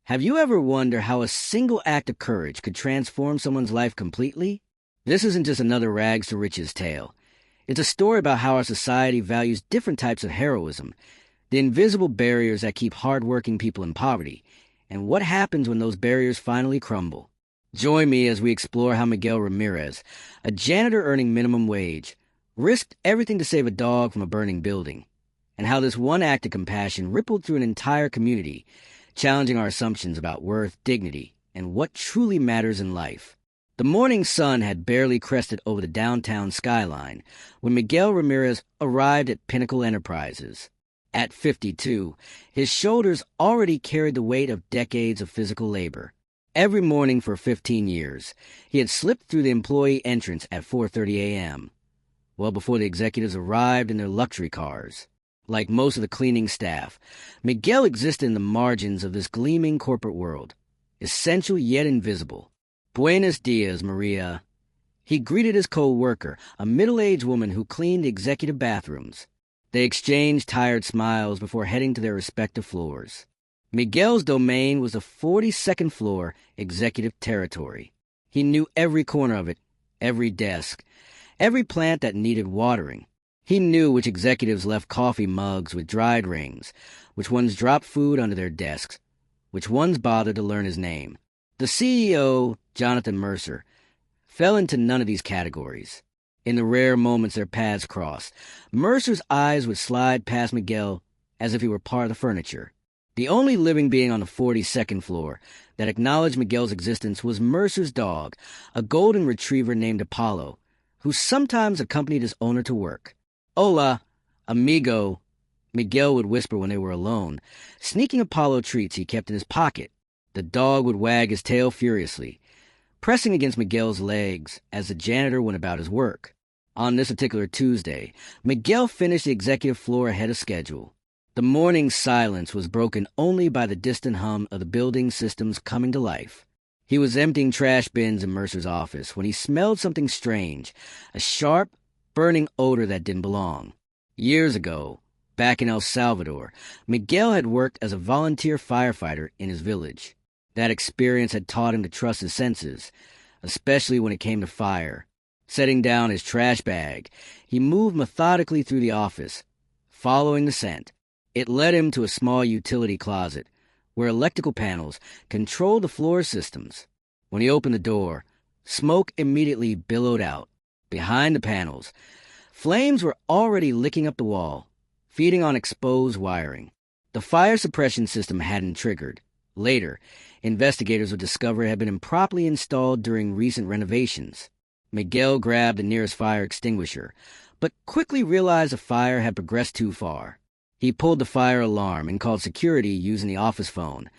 Have you ever wondered how a single act of courage could transform someone's life completely? This isn't just another rags to riches tale. It's a story about how our society values different types of heroism, the invisible barriers that keep hardworking people in poverty, and what happens when those barriers finally crumble. Join me as we explore how Miguel Ramirez, a janitor earning minimum wage, risked everything to save a dog from a burning building, and how this one act of compassion rippled through an entire community, challenging our assumptions about worth, dignity, and what truly matters in life. The morning sun had barely crested over the downtown skyline when Miguel Ramirez arrived at Pinnacle Enterprises. At 52, his shoulders already carried the weight of decades of physical labor. Every morning for 15 years, he had slipped through the employee entrance at 4:30 a.m., well before the executives arrived in their luxury cars. Like most of the cleaning staff, Miguel existed in the margins of this gleaming corporate world, essential yet invisible. Buenos dias, Maria. He greeted his co-worker, a middle-aged woman who cleaned the executive bathrooms. They exchanged tired smiles before heading to their respective floors. Miguel's domain was the 42nd floor executive territory. He knew every corner of it, every desk, every plant that needed watering. He knew which executives left coffee mugs with dried rings, which ones dropped food under their desks, which ones bothered to learn his name. The CEO, Jonathan Mercer, fell into none of these categories. In the rare moments their paths crossed, Mercer's eyes would slide past Miguel as if he were part of the furniture. The only living being on the 42nd floor that acknowledged Miguel's existence was Mercer's dog, a golden retriever named Apollo, who sometimes accompanied his owner to work. "Hola, amigo," Miguel would whisper when they were alone, sneaking Apollo treats he kept in his pocket. The dog would wag his tail furiously, pressing against Miguel's legs as the janitor went about his work. On this particular Tuesday, Miguel finished the executive floor ahead of schedule. The morning silence was broken only by the distant hum of the building systems coming to life. He was emptying trash bins in Mercer's office when he smelled something strange, a sharp, burning odor that didn't belong. Years ago, back in El Salvador, Miguel had worked as a volunteer firefighter in his village. That experience had taught him to trust his senses, especially when it came to fire. Setting down his trash bag, he moved methodically through the office, following the scent. It led him to a small utility closet, where electrical panels controlled the floor systems. When he opened the door, smoke immediately billowed out. Behind the panels, flames were already licking up the wall, feeding on exposed wiring. The fire suppression system hadn't triggered. Later, investigators would discover it had been improperly installed during recent renovations. Miguel grabbed the nearest fire extinguisher, but quickly realized the fire had progressed too far. He pulled the fire alarm and called security using the office phone,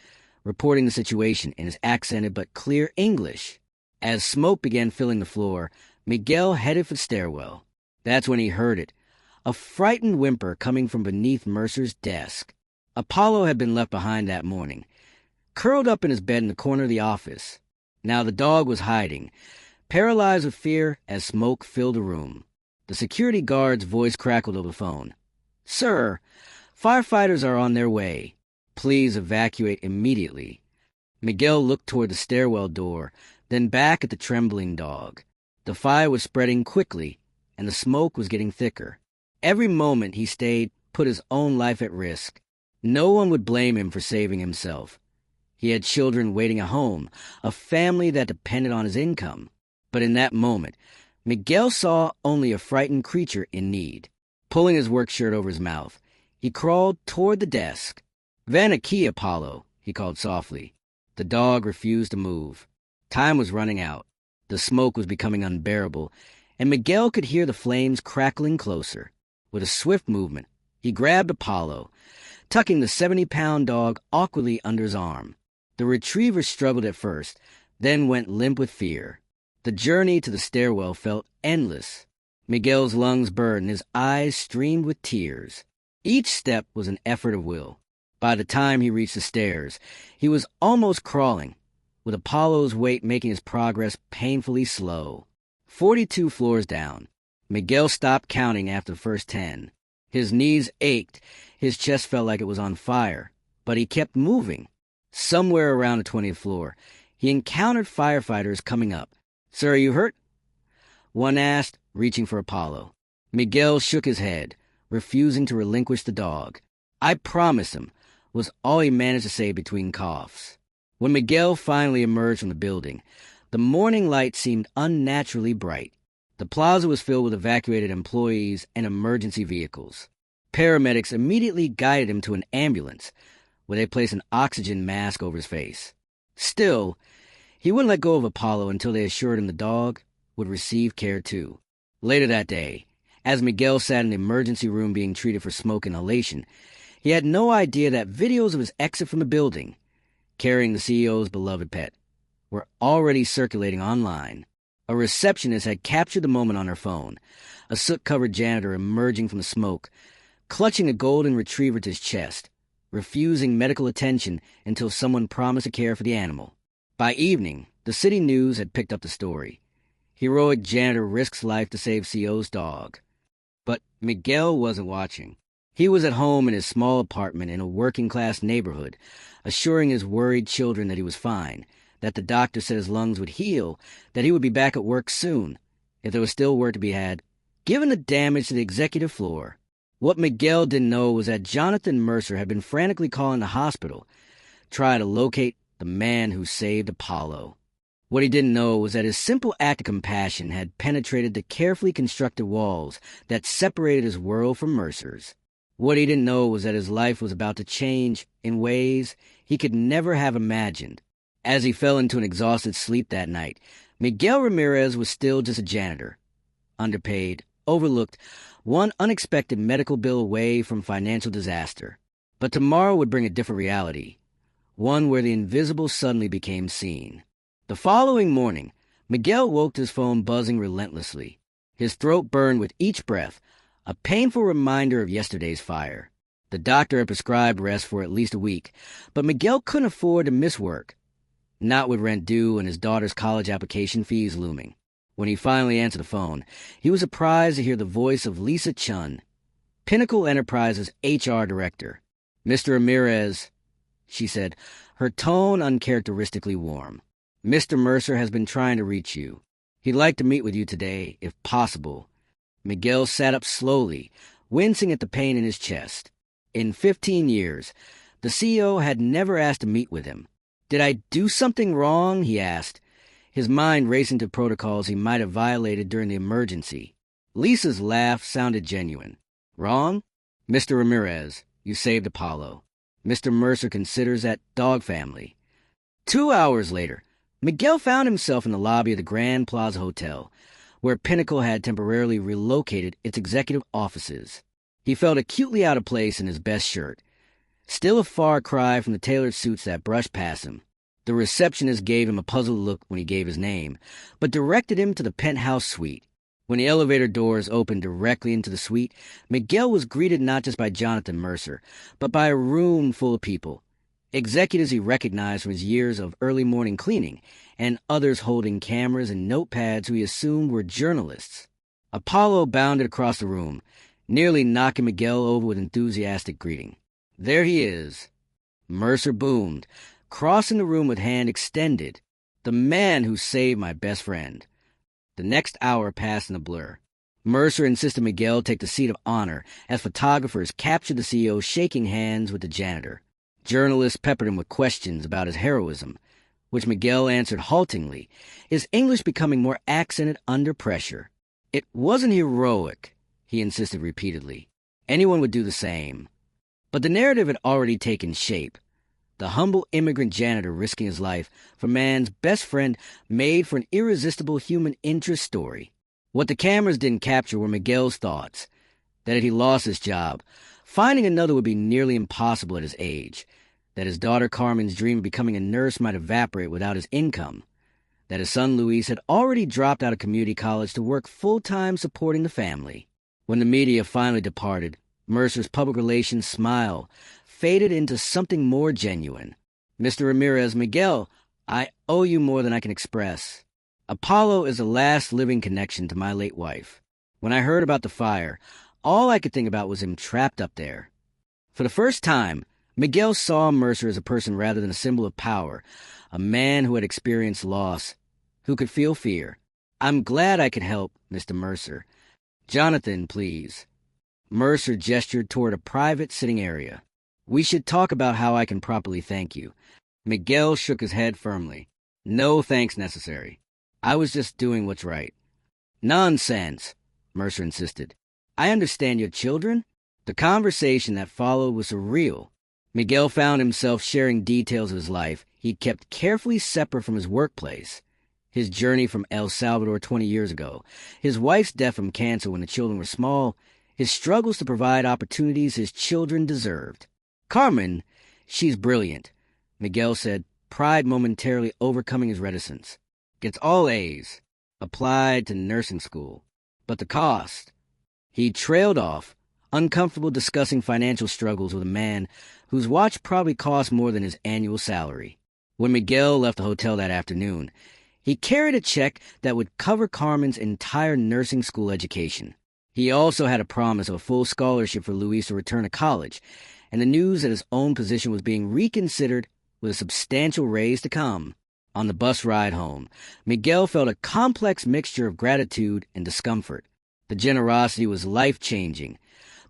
reporting the situation in his accented but clear English. As smoke began filling the floor, Miguel headed for the stairwell. That's when he heard it, a frightened whimper coming from beneath Mercer's desk. Apollo had been left behind that morning, curled up in his bed in the corner of the office. Now the dog was hiding, paralyzed with fear as smoke filled the room. The security guard's voice crackled over the phone. "Sir, firefighters are on their way. Please evacuate immediately." Miguel looked toward the stairwell door, then back at the trembling dog. The fire was spreading quickly, and the smoke was getting thicker. Every moment he stayed put his own life at risk. No one would blame him for saving himself. He had children waiting at home, a family that depended on his income. But in that moment, Miguel saw only a frightened creature in need. Pulling his work shirt over his mouth, he crawled toward the desk. "Ven aquí, Apollo," he called softly. The dog refused to move. Time was running out. The smoke was becoming unbearable, and Miguel could hear the flames crackling closer. With a swift movement, he grabbed Apollo, tucking the 70-pound dog awkwardly under his arm. The retriever struggled at first, then went limp with fear. The journey to the stairwell felt endless. Miguel's lungs burned and his eyes streamed with tears. Each step was an effort of will. By the time he reached the stairs, he was almost crawling, with Apollo's weight making his progress painfully slow. 42 floors down, Miguel stopped counting after the first 10. His knees ached, his chest felt like it was on fire, but he kept moving. Somewhere around the 20th floor, he encountered firefighters coming up. "Sir, are you hurt?" one asked, reaching for Apollo. Miguel shook his head, refusing to relinquish the dog. "I promise him," was all he managed to say between coughs. When Miguel finally emerged from the building, the morning light seemed unnaturally bright. The plaza was filled with evacuated employees and emergency vehicles. Paramedics immediately guided him to an ambulance, where they placed an oxygen mask over his face. Still, he wouldn't let go of Apollo until they assured him the dog would receive care too. Later that day, as Miguel sat in the emergency room being treated for smoke inhalation, he had no idea that videos of his exit from the building, carrying the CEO's beloved pet, were already circulating online. A receptionist had captured the moment on her phone, a soot-covered janitor emerging from the smoke, clutching a golden retriever to his chest, refusing medical attention until someone promised to care for the animal. By evening, the city news had picked up the story. Heroic janitor risks life to save CEO's dog. But Miguel wasn't watching. He was at home in his small apartment in a working-class neighborhood, assuring his worried children that he was fine, that the doctor said his lungs would heal, that he would be back at work soon, if there was still work to be had, given the damage to the executive floor. What Miguel didn't know was that Jonathan Mercer had been frantically calling the hospital, trying to locate the man who saved Apollo. What he didn't know was that his simple act of compassion had penetrated the carefully constructed walls that separated his world from Mercer's. What he didn't know was that his life was about to change in ways he could never have imagined. As he fell into an exhausted sleep that night, Miguel Ramirez was still just a janitor, underpaid, overlooked, one unexpected medical bill away from financial disaster. But tomorrow would bring a different reality, one where the invisible suddenly became seen. The following morning, Miguel woke to his phone buzzing relentlessly. His throat burned with each breath, a painful reminder of yesterday's fire. The doctor had prescribed rest for at least a week, but Miguel couldn't afford to miss work, not with rent due and his daughter's college application fees looming. When he finally answered the phone, he was surprised to hear the voice of Lisa Chun, Pinnacle Enterprises HR director. "Mr. Ramirez," she said, her tone uncharacteristically warm. "Mr. Mercer has been trying to reach you. He'd like to meet with you today, if possible." Miguel sat up slowly, wincing at the pain in his chest. In 15 years, the CEO had never asked to meet with him. "Did I do something wrong?" he asked, his mind racing to protocols he might have violated during the emergency. Lisa's laugh sounded genuine. "Wrong? Mr. Ramirez, you saved Apollo. Mr. Mercer considers that dog family." 2 hours later, Miguel found himself in the lobby of the Grand Plaza Hotel, where Pinnacle had temporarily relocated its executive offices. He felt acutely out of place in his best shirt, still a far cry from the tailored suits that brushed past him. The receptionist gave him a puzzled look when he gave his name, but directed him to the penthouse suite. When the elevator doors opened directly into the suite, Miguel was greeted not just by Jonathan Mercer, but by a room full of people. Executives he recognized from his years of early morning cleaning, and others holding cameras and notepads who he assumed were journalists. Apollo bounded across the room, nearly knocking Miguel over with enthusiastic greeting. "There he is," Mercer boomed, crossing the room with hand extended. "The man who saved my best friend." The next hour passed in a blur. Mercer insisted Miguel take the seat of honor as photographers captured the CEO shaking hands with the janitor. Journalists peppered him with questions about his heroism, which Miguel answered haltingly, his English becoming more accented under pressure. "It wasn't heroic," he insisted repeatedly. "Anyone would do the same." But the narrative had already taken shape. The humble immigrant janitor risking his life for man's best friend made for an irresistible human interest story. What the cameras didn't capture were Miguel's thoughts, that if he lost his job, finding another would be nearly impossible at his age, that his daughter Carmen's dream of becoming a nurse might evaporate without his income, that his son Luis had already dropped out of community college to work full-time supporting the family. When the media finally departed, Mercer's public relations smile faded into something more genuine. "Mr. Ramirez, Miguel, I owe you more than I can express. Apollo is the last living connection to my late wife. When I heard about the fire, all I could think about was him trapped up there." For the first time, Miguel saw Mercer as a person rather than a symbol of power, a man who had experienced loss, who could feel fear. "I'm glad I could help, Mr. Mercer. Jonathan, please." Mercer gestured toward a private sitting area. "We should talk about how I can properly thank you." Miguel shook his head firmly. "No thanks necessary. I was just doing what's right." "Nonsense," Mercer insisted. "I understand your children." The conversation that followed was surreal. Miguel found himself sharing details of his life he kept carefully separate from his workplace. His journey from El Salvador 20 years ago, his wife's death from cancer when the children were small, his struggles to provide opportunities his children deserved. "Carmen, she's brilliant," Miguel said, pride momentarily overcoming his reticence. "Gets all A's. Applied to nursing school. But the cost." He trailed off, uncomfortable discussing financial struggles with a man whose watch probably cost more than his annual salary. When Miguel left the hotel that afternoon, he carried a check that would cover Carmen's entire nursing school education. He also had a promise of a full scholarship for Luis to return to college, and the news that his own position was being reconsidered with a substantial raise to come. On the bus ride home, Miguel felt a complex mixture of gratitude and discomfort. The generosity was life-changing,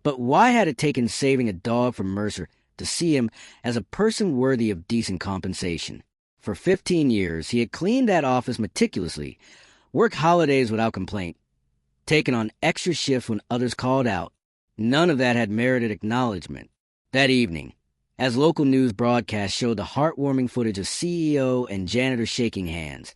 but why had it taken saving a dog from Mercer to see him as a person worthy of decent compensation? For 15 years, he had cleaned that office meticulously, worked holidays without complaint, taken on extra shifts when others called out. None of that had merited acknowledgement. That evening, as local news broadcasts showed the heartwarming footage of CEO and janitor shaking hands,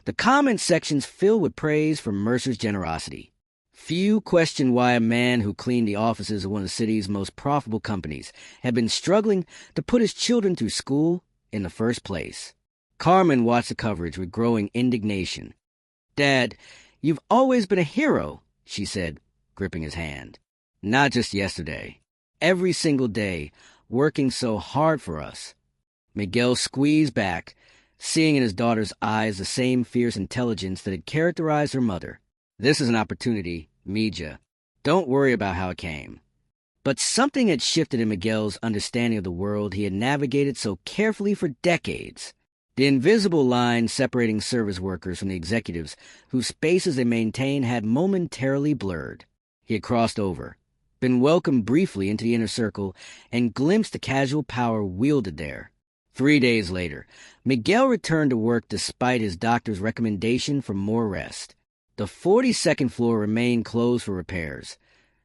the comment sections filled with praise for Mercer's generosity. Few questioned why a man who cleaned the offices of one of the city's most profitable companies had been struggling to put his children through school in the first place. Carmen watched the coverage with growing indignation. "Dad, you've always been a hero," she said, gripping his hand. "Not just yesterday. Every single day, working so hard for us." Miguel squeezed back, seeing in his daughter's eyes the same fierce intelligence that had characterized her mother. "This is an opportunity, Mija. Don't worry about how it came." But something had shifted in Miguel's understanding of the world he had navigated so carefully for decades. The invisible line separating service workers from the executives whose spaces they maintained had momentarily blurred. He had crossed over, been welcomed briefly into the inner circle, and glimpsed the casual power wielded there. 3 days later, Miguel returned to work despite his doctor's recommendation for more rest. The 42nd floor remained closed for repairs,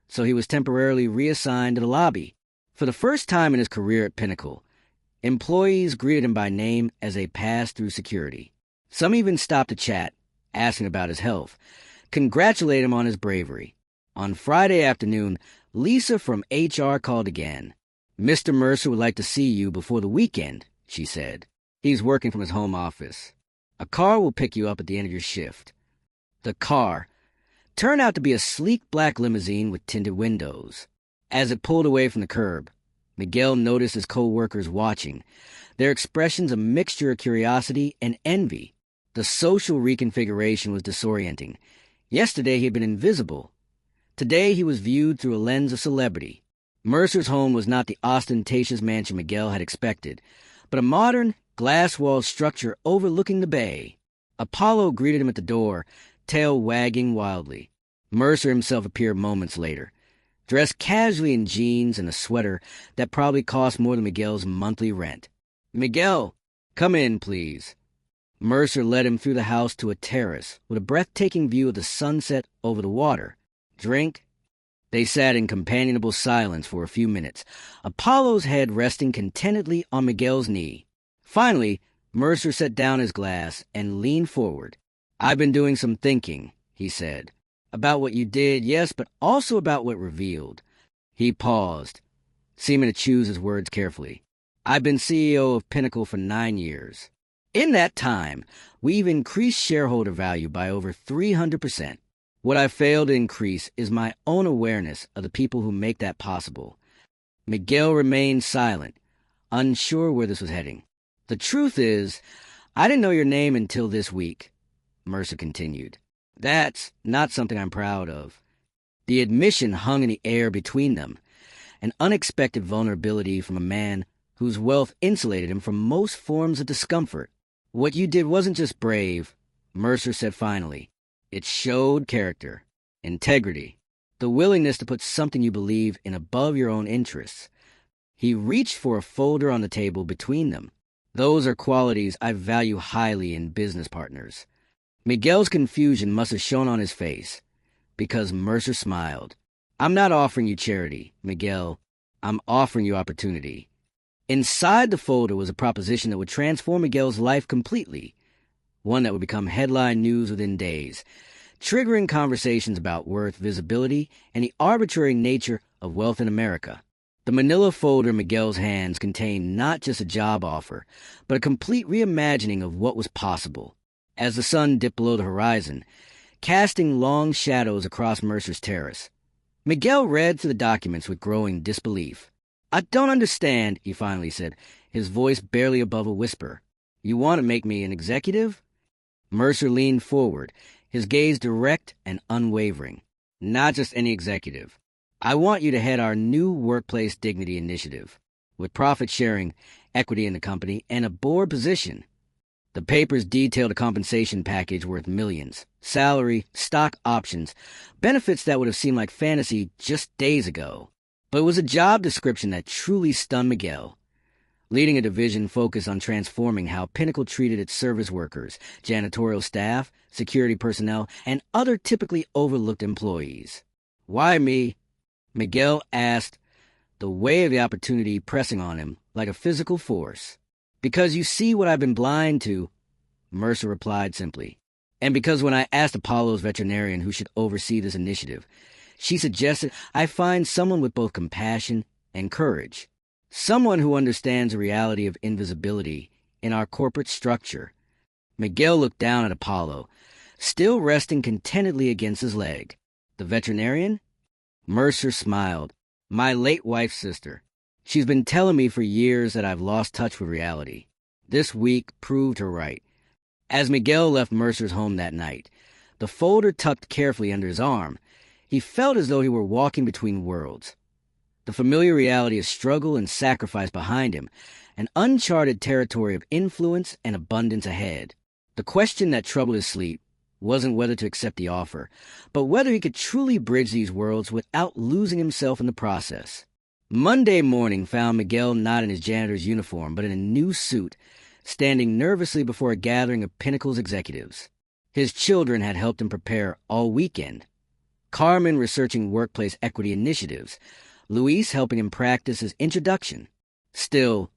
so he was temporarily reassigned to the lobby. For the first time in his career at Pinnacle, employees greeted him by name as they passed through security. Some even stopped to chat, asking about his health, congratulated him on his bravery. On Friday afternoon, Lisa from HR called again. "Mr. Mercer would like to see you before the weekend," she said. "He's working from his home office. A car will pick you up at the end of your shift." The car turned out to be a sleek black limousine with tinted windows. As it pulled away from the curb, Miguel noticed his co-workers watching, their expressions a mixture of curiosity and envy. The social reconfiguration was disorienting. Yesterday he had been invisible. Today he was viewed through a lens of celebrity. Mercer's home was not the ostentatious mansion Miguel had expected, but a modern, glass-walled structure overlooking the bay. Apollo greeted him at the door, tail wagging wildly. Mercer himself appeared moments later, dressed casually in jeans and a sweater that probably cost more than Miguel's monthly rent. "Miguel, come in, please." Mercer led him through the house to a terrace with a breathtaking view of the sunset over the water. "Drink?" They sat in companionable silence for a few minutes, Apollo's head resting contentedly on Miguel's knee. Finally, Mercer set down his glass and leaned forward. "I've been doing some thinking," he said. "About what you did, yes, but also about what revealed." He paused, seeming to choose his words carefully. "I've been CEO of Pinnacle for 9 years. In that time, we've increased shareholder value by over 300%. What I failed to increase is my own awareness of the people who make that possible." Miguel remained silent, unsure where this was heading. "The truth is, I didn't know your name until this week," Mercer continued. "That's not something I'm proud of." The admission hung in the air between them, an unexpected vulnerability from a man whose wealth insulated him from most forms of discomfort. "What you did wasn't just brave," Mercer said finally. "It showed character, integrity, the willingness to put something you believe in above your own interests." He reached for a folder on the table between them. "Those are qualities I value highly in business partners." Miguel's confusion must have shown on his face, because Mercer smiled. "I'm not offering you charity, Miguel. I'm offering you opportunity." Inside the folder was a proposition that would transform Miguel's life completely, one that would become headline news within days, triggering conversations about worth, visibility, and the arbitrary nature of wealth in America. The manila folder in Miguel's hands contained not just a job offer, but a complete reimagining of what was possible. As the sun dipped below the horizon, casting long shadows across Mercer's terrace, Miguel read through the documents with growing disbelief. "I don't understand," he finally said, his voice barely above a whisper. "You want to make me an executive?" Mercer leaned forward, his gaze direct and unwavering. "Not just any executive. I want you to head our new Workplace Dignity Initiative, with profit sharing, equity in the company, and a board position." The papers detailed a compensation package worth millions, salary, stock options, benefits that would have seemed like fantasy just days ago. But it was a job description that truly stunned Miguel. Leading a division focused on transforming how Pinnacle treated its service workers, janitorial staff, security personnel, and other typically overlooked employees. "Why me?" Miguel asked, the weight of the opportunity pressing on him like a physical force. "Because you see what I've been blind to," Mercer replied simply. "And because when I asked Apollo's veterinarian who should oversee this initiative, she suggested I find someone with both compassion and courage. Someone who understands the reality of invisibility in our corporate structure." Miguel looked down at Apollo, still resting contentedly against his leg. "The veterinarian?" Mercer smiled. "My late wife's sister. She's been telling me for years that I've lost touch with reality. This week proved her right." As Miguel left Mercer's home that night, the folder tucked carefully under his arm, he felt as though he were walking between worlds. The familiar reality of struggle and sacrifice behind him, an uncharted territory of influence and abundance ahead. The question that troubled his sleep wasn't whether to accept the offer, but whether he could truly bridge these worlds without losing himself in the process. Monday morning found Miguel not in his janitor's uniform, but in a new suit, standing nervously before a gathering of Pinnacle's executives. His children had helped him prepare all weekend. Carmen researching workplace equity initiatives, Luis helping him practice his introduction. Still,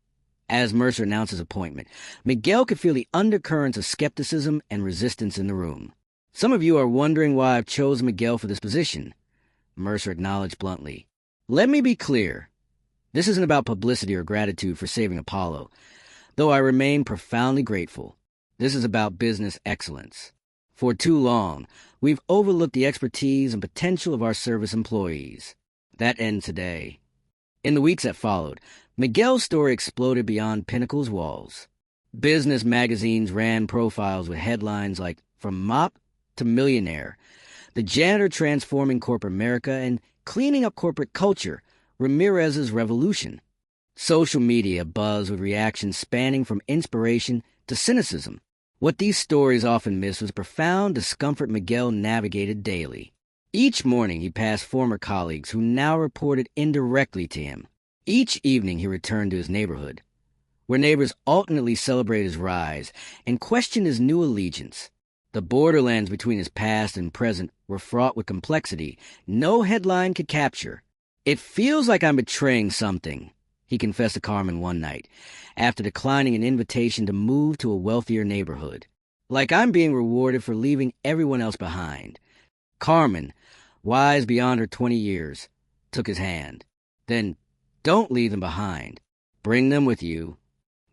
as Mercer announced his appointment, Miguel could feel the undercurrents of skepticism and resistance in the room. "Some of you are wondering why I've chosen Miguel for this position," Mercer acknowledged bluntly. "Let me be clear. This isn't about publicity or gratitude for saving Apollo, though I remain profoundly grateful. This is about business excellence. For too long, we've overlooked the expertise and potential of our service employees. That ends today." In the weeks that followed, Miguel's story exploded beyond Pinnacle's walls. Business magazines ran profiles with headlines like "From Mop to Millionaire," "The Janitor Transforming Corporate America," and "Cleaning Up Corporate Culture, Ramirez's Revolution." Social media buzzed with reactions spanning from inspiration to cynicism. What these stories often missed was the profound discomfort Miguel navigated daily. Each morning he passed former colleagues who now reported indirectly to him. Each evening he returned to his neighborhood, where neighbors alternately celebrated his rise and questioned his new allegiance. The borderlands between his past and present were fraught with complexity no headline could capture. "It feels like I'm betraying something," he confessed to Carmen one night, after declining an invitation to move to a wealthier neighborhood. "Like I'm being rewarded for leaving everyone else behind." Carmen, wise beyond her 20 years, took his hand. "Then don't leave them behind. Bring them with you."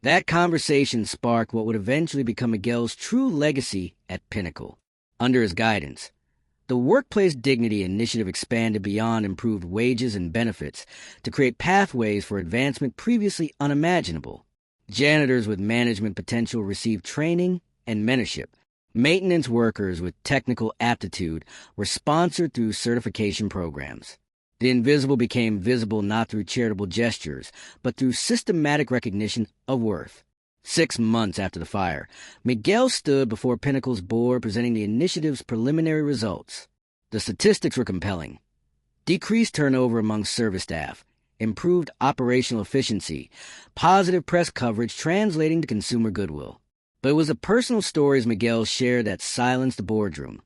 That conversation sparked what would eventually become Miguel's true legacy at Pinnacle. Under his guidance, the Workplace Dignity Initiative expanded beyond improved wages and benefits to create pathways for advancement previously unimaginable. Janitors with management potential received training and mentorship. Maintenance workers with technical aptitude were sponsored through certification programs. The invisible became visible not through charitable gestures, but through systematic recognition of worth. 6 months after the fire, Miguel stood before Pinnacle's board presenting the initiative's preliminary results. The statistics were compelling. Decreased turnover among service staff, improved operational efficiency, positive press coverage translating to consumer goodwill. But it was the personal stories Miguel shared that silenced the boardroom.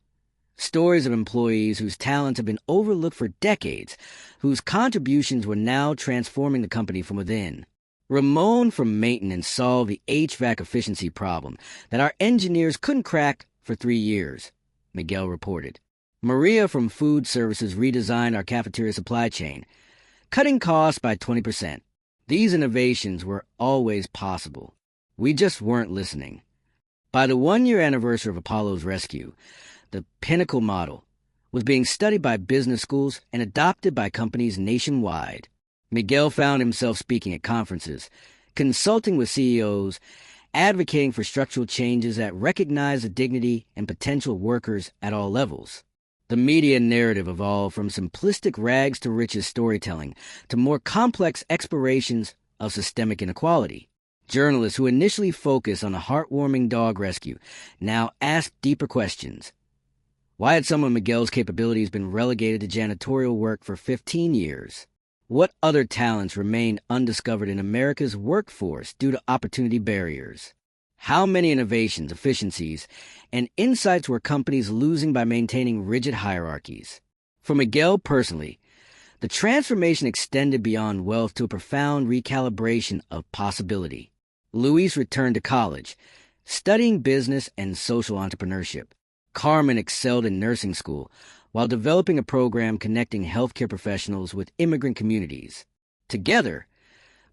Stories of employees whose talents had been overlooked for decades, whose contributions were now transforming the company from within. Ramon from maintenance solved the HVAC efficiency problem that our engineers couldn't crack for 3 years, Miguel reported. Maria from food services redesigned our cafeteria supply chain, cutting costs by 20%. These innovations were always possible. We just weren't listening. By the 1-year anniversary of Apollo's rescue, the Pinnacle model was being studied by business schools and adopted by companies nationwide. Miguel found himself speaking at conferences, consulting with CEOs, advocating for structural changes that recognize the dignity and potential of workers at all levels. The media narrative evolved from simplistic rags to riches storytelling to more complex explorations of systemic inequality. Journalists who initially focused on a heartwarming dog rescue now asked deeper questions. Why had some of Miguel's capabilities been relegated to janitorial work for 15 years? What other talents remained undiscovered in America's workforce due to opportunity barriers? How many innovations, efficiencies, and insights were companies losing by maintaining rigid hierarchies? For Miguel personally, the transformation extended beyond wealth to a profound recalibration of possibility. Luis returned to college, studying business and social entrepreneurship. Carmen excelled in nursing school while developing a program connecting healthcare professionals with immigrant communities. Together,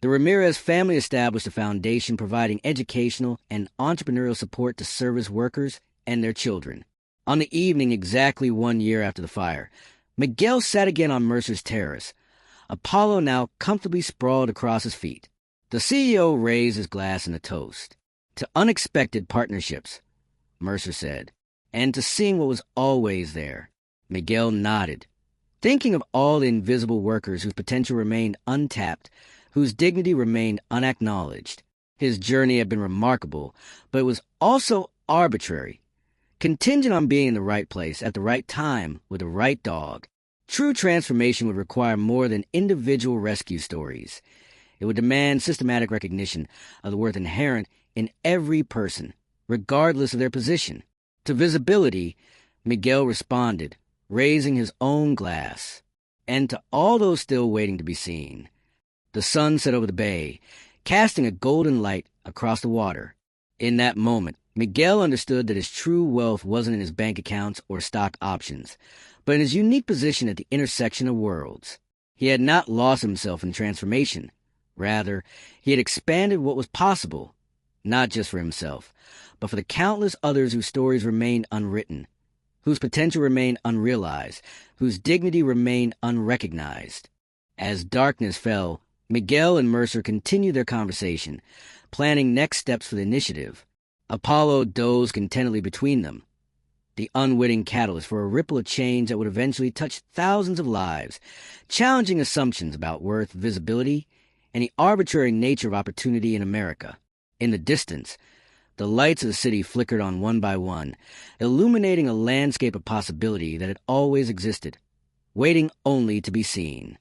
the Ramirez family established a foundation providing educational and entrepreneurial support to service workers and their children. On the evening exactly 1 year after the fire, Miguel sat again on Mercer's terrace, Apollo now comfortably sprawled across his feet. The CEO raised his glass in a toast. To unexpected partnerships, Mercer said, and to seeing what was always there. Miguel nodded, thinking of all the invisible workers whose potential remained untapped, whose dignity remained unacknowledged. His journey had been remarkable, but it was also arbitrary, contingent on being in the right place at the right time with the right dog. True transformation would require more than individual rescue stories. It would demand systematic recognition of the worth inherent in every person, regardless of their position. To visibility, Miguel responded, raising his own glass. And to all those still waiting to be seen. The sun set over the bay, casting a golden light across the water. In that moment, Miguel understood that his true wealth wasn't in his bank accounts or stock options, but in his unique position at the intersection of worlds. He had not lost himself in transformation. Rather, he had expanded what was possible, not just for himself, but for the countless others whose stories remained unwritten, whose potential remained unrealized, whose dignity remained unrecognized. As darkness fell, Miguel and Mercer continued their conversation, planning next steps for the initiative. Apollo dozed contentedly between them, the unwitting catalyst for a ripple of change that would eventually touch thousands of lives, challenging assumptions about worth, visibility, and the arbitrary nature of opportunity in America. In the distance, the lights of the city flickered on one by one, illuminating a landscape of possibility that had always existed, waiting only to be seen.